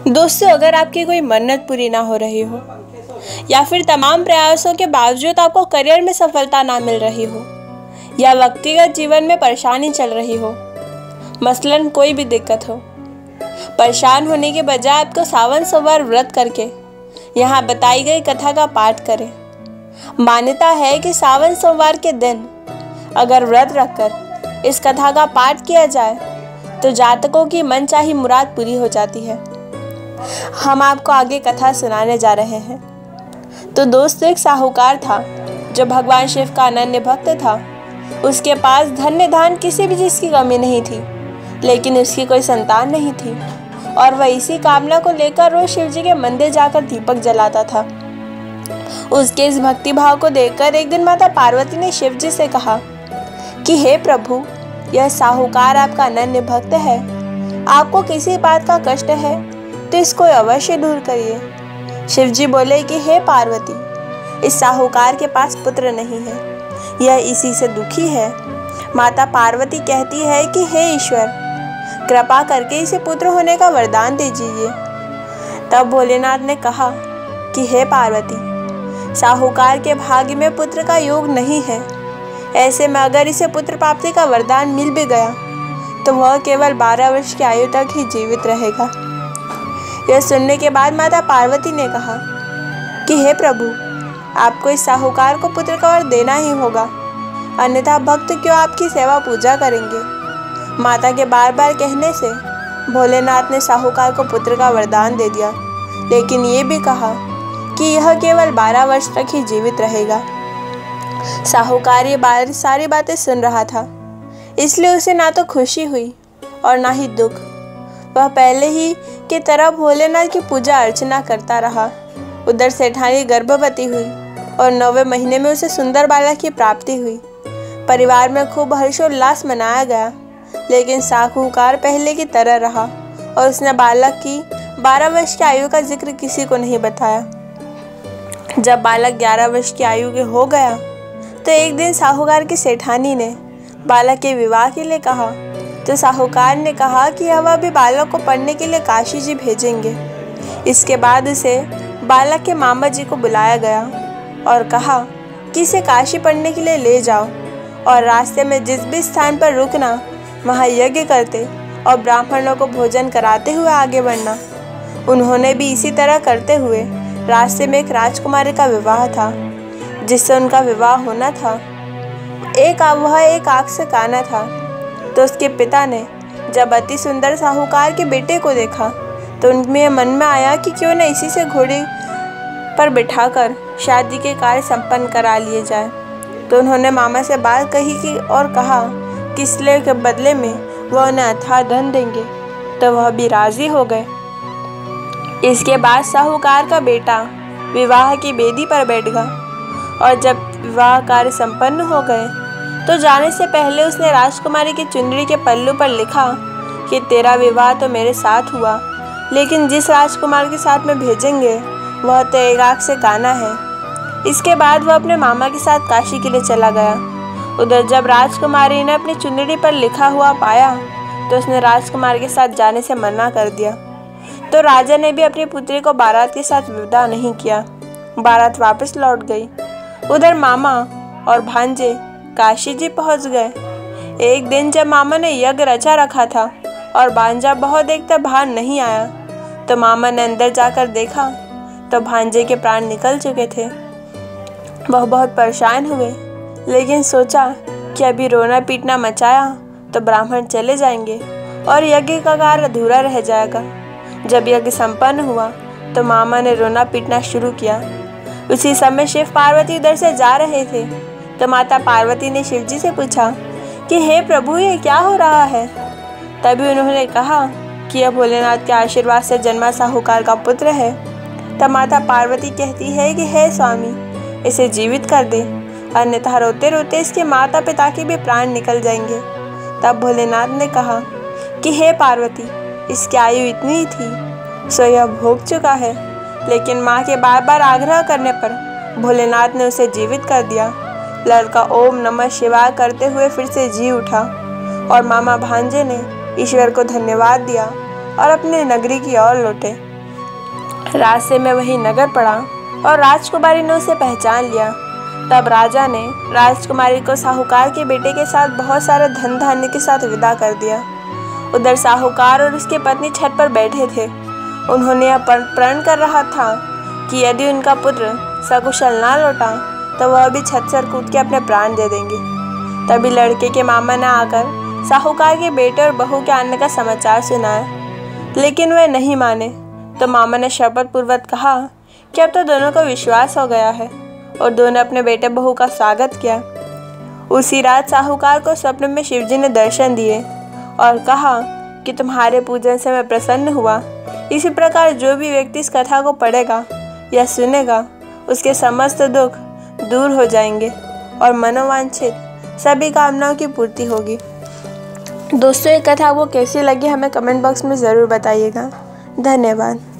दोस्तों, अगर आपकी कोई मन्नत पूरी ना हो रही हो या फिर तमाम प्रयासों के बावजूद आपको करियर में सफलता ना मिल रही हो या व्यक्तिगत जीवन में परेशानी चल रही हो, मसलन कोई भी दिक्कत हो, परेशान होने के बजाय आपको सावन सोमवार व्रत करके यहाँ बताई गई कथा का पाठ करें। मान्यता है कि सावन सोमवार के दिन अगर व्रत रखकर इस कथा का पाठ किया जाए तो जातकों की मनचाही मुराद पूरी हो जाती है। हम आपको आगे कथा सुनाने जा रहे हैं। तो दोस्तों, एक साहूकार था जो भगवान शिव का अनन्य भक्त था। उसके पास धन्य धान किसी भी चीज़ की कमी नहीं थी, लेकिन उसकी कोई संतान नहीं थी और वह इसी कामना को लेकर रोज शिव जी के मंदिर जाकर दीपक जलाता था। उसके इस भक्ति भाव को देखकर एक दिन माता पार्वती ने शिव जी से कहा कि हे प्रभु, यह साहूकार आपका अनन्य भक्त है, आपको किसी बात का कष्ट है तो इसको अवश्य दूर करिए। शिव जी बोले कि हे पार्वती, इस साहूकार के पास पुत्र नहीं है, यह इसी से दुखी है। माता पार्वती कहती है कि हे ईश्वर, कृपा करके इसे पुत्र होने का वरदान दीजिए। तब भोलेनाथ ने कहा कि हे पार्वती, साहूकार के भाग्य में पुत्र का योग नहीं है। ऐसे में अगर इसे पुत्र प्राप्ति का वरदान मिल भी गया तो वह केवल 12 वर्ष की आयु तक ही जीवित रहेगा। यह सुनने के बाद माता पार्वती ने कहा कि हे प्रभु, आपको इस साहूकार को पुत्र का वर देना ही होगा, अन्यथा भक्त क्यों आपकी सेवा पूजा करेंगे। माता के बार बार कहने से भोलेनाथ ने साहूकार को पुत्र का वरदान दे दिया, लेकिन ये भी कहा कि यह केवल 12 वर्ष तक ही जीवित रहेगा। साहूकार ये सारी बातें सुन रहा था, इसलिए उसे ना तो खुशी हुई और ना ही दुख। वह पहले ही की तरह भोलेनाथ की पूजा अर्चना करता रहा। उधर सेठानी गर्भवती हुई और 9वें महीने में उसे सुंदर बालक की प्राप्ति हुई। परिवार में खूब हर्षोल्लास मनाया गया, लेकिन साहूकार पहले की तरह रहा और उसने बालक की 12 वर्ष की आयु का जिक्र किसी को नहीं बताया। जब बालक 11 वर्ष की आयु के हो गया तो एक दिन साहूकार की सेठानी ने बालक के विवाह के लिए कहा, तो साहूकार ने कहा कि वह भी बालक को पढ़ने के लिए काशी जी भेजेंगे। इसके बाद उसे बालक के मामा जी को बुलाया गया और कहा कि इसे काशी पढ़ने के लिए ले जाओ और रास्ते में जिस भी स्थान पर रुकना वहाँ यज्ञ करते और ब्राह्मणों को भोजन कराते हुए आगे बढ़ना। उन्होंने भी इसी तरह करते हुए रास्ते में एक राजकुमारी का विवाह था जिससे उनका विवाह होना था। वह एक आँख से काना था। तो उसके पिता ने जब अति सुंदर साहूकार के बेटे को देखा तो उनमें मन में आया कि क्यों न इसी से घोड़े पर बिठाकर शादी के कार्य संपन्न करा लिए जाए। तो उन्होंने मामा से बात कही कि और कहा कि इसलिए के बदले में वह उन्हें अथाह धन देंगे। तो वह भी राजी हो गए। इसके बाद साहूकार का बेटा विवाह की बेदी पर बैठ गया और जब विवाह कार्य संपन्न हो गए तो जाने से पहले उसने राजकुमारी की चुनरी के पल्लू पर लिखा कि तेरा विवाह तो मेरे साथ हुआ, लेकिन जिस राजकुमार के साथ में भेजेंगे वह तो एक आँख से काना है। इसके बाद वह अपने मामा के साथ काशी के लिए चला गया। उधर जब राजकुमारी ने अपनी चुनरी पर लिखा हुआ पाया तो उसने राजकुमार के साथ जाने से मना कर दिया। तो राजा ने भी अपनी पुत्री को बारात के साथ विदा नहीं किया। बारात वापस लौट गई। उधर मामा और भांजे काशी जी पहुंच गए। एक दिन जब मामा ने यज्ञ रचा रखा था और भांजा बहुत देर तक बाहर नहीं आया तो मामा ने अंदर जाकर देखा तो भांजे के प्राण निकल चुके थे। वह बहुत परेशान हुए, लेकिन सोचा कि अभी रोना पीटना मचाया तो ब्राह्मण चले जाएंगे और यज्ञ का कार्य अधूरा रह जाएगा। जब यज्ञ संपन्न हुआ तो मामा ने रोना पीटना शुरू किया। उसी समय शिव पार्वती उधर से जा रहे थे तो माता पार्वती ने शिव जी से पूछा कि हे प्रभु, ये क्या हो रहा है। तभी उन्होंने कहा कि यह भोलेनाथ के आशीर्वाद से जन्मा साहूकार का पुत्र है। तब माता पार्वती कहती है कि हे स्वामी, इसे जीवित कर दे, अन्यथा रोते रोते इसके माता पिता के भी प्राण निकल जाएंगे। तब भोलेनाथ ने कहा कि हे पार्वती, इसकी आयु इतनी ही थी सो यह भोग चुका है। लेकिन माँ के बार बार आग्रह करने पर भोलेनाथ ने उसे जीवित कर दिया। लड़का ओम नमः शिवाय करते हुए फिर से जी उठा और मामा भांजे ने ईश्वर को धन्यवाद दिया और अपनी नगरी की ओर लौटे। रास्ते में वही नगर पड़ा और राजकुमारी ने उसे पहचान लिया। तब राजा ने राजकुमारी को साहूकार के बेटे के साथ बहुत सारे धन धान्य के साथ विदा कर दिया। उधर साहूकार और उसकी पत्नी छत पर बैठे थे। उन्होंने यह प्रण कर रहा था कि यदि उनका पुत्र सकुशल ना लौटा तो वह भी छत से कूद के अपने प्राण दे देंगे। तभी लड़के के मामा ने आकर साहूकार के बेटे और बहू के आने का समाचार सुनाया, लेकिन वे नहीं माने। तो मामा ने शपथ पूर्वक कहा कि अब तो दोनों को विश्वास हो गया है और दोनों अपने बेटे बहू का स्वागत किया। उसी रात साहूकार को स्वप्न में शिवजी ने दर्शन दिए और कहा कि तुम्हारे पूजन से मैं प्रसन्न हुआ। इसी प्रकार जो भी व्यक्ति इस कथा को पढ़ेगा या सुनेगा उसके समस्त दुख दूर हो जाएंगे और मनोवांछित सभी कामनाओं की पूर्ति होगी। दोस्तों, ये कथा आपको कैसी लगी हमें कमेंट बॉक्स में ज़रूर बताइएगा। धन्यवाद।